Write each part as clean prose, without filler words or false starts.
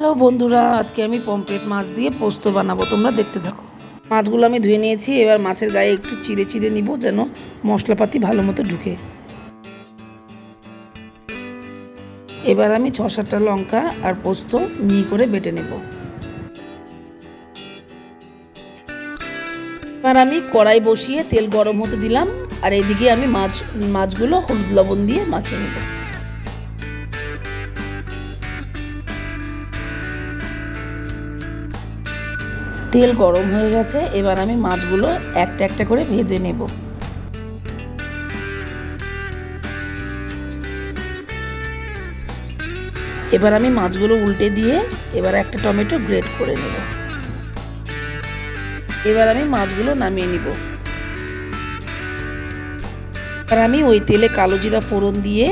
Hello বন্ধুরা, আজকে আমি পমফ্রেট মাছ দিয়ে পোস্ত বানাবো। তোমরা দেখতে থাকো। মাছগুলো আমি ধুয়ে নিয়েছি। এবার মাছের গায়ে একটু চিড়ে চিড়ে নিব, যেন মশলাপাতি ভালো মতো ঢুকে। এবার আমি 6-7টা লঙ্কা আর পোস্ত মিহি করে বেটে নেব। এবার আমি কড়াই বসিয়ে তেল গরম হতে দিলাম, আর এইদিকে আমি মাছগুলো হলুদ লবণ দিয়ে মাখিয়ে নেব। তেল গরম হয়ে গেছে। এবার আমি মাছগুলো একটা একটা করে ভেজে নেব। এবার আমি মাছগুলো উল্টে দিয়ে এবার একটা টমেটো গ্রেট করে নেব। এবার আমি মাছগুলো নামিয়ে নিব। আর আমি ওই তেলে কালো জিরা ফোড়ন দিয়ে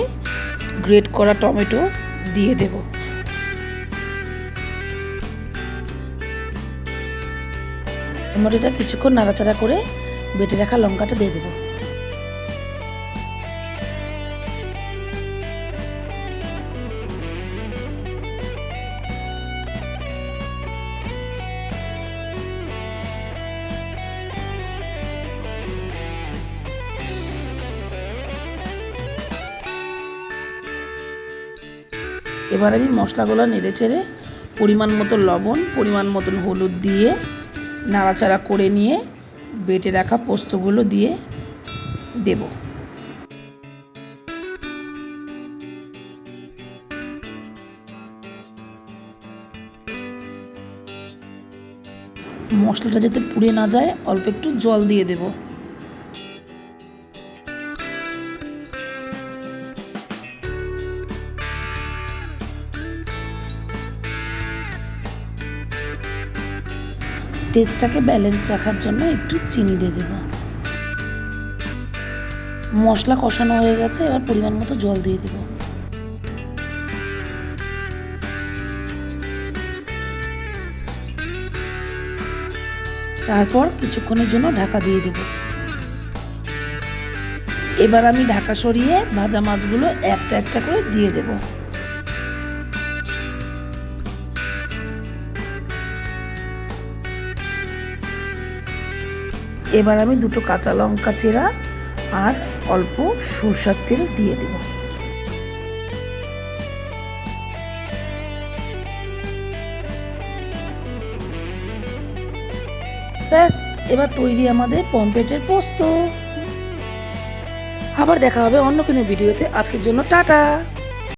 গ্রেট করা টমেটো দিয়ে দেব। টমেটোটা কিছুক্ষণ নাড়াচাড়া করে বেটে রাখা লঙ্কাটা দিয়ে দেব। এবার আমি মশলাগুলো নেড়ে চেড়ে পরিমাণ মতো লবণ, পরিমাণ মতন হলুদ দিয়ে নাড়াচাড়া করে নিয়ে বেটে রাখা পোস্তগুলো দিয়ে দেব। মশলাটা যাতে পুড়ে না যায় অল্প একটু জল দিয়ে দেব। টেস্টটাকে ব্যালেন্স রাখার জন্য একটু চিনি দিয়ে দেব। মশলা কষানো হয়ে গেছে। এবার পরিমাণ মতো জল দিয়ে দেব। তারপর কিছুক্ষণের জন্য ঢাকা দিয়ে দেব। এবার আমি ঢাকা সরিয়ে ভাজা মাছগুলো একটা একটা করে দিয়ে দেব। এবার আমি 2টো কাঁচা লঙ্কা চেরা আর অল্প সরষের তেল দিয়ে দেব। ব্যাস, এবার তৈরি আমাদের পমফ্রেটের পোস্ত। আবার দেখা হবে অন্য কোনো ভিডিওতে। আজকের জন্য টাটা।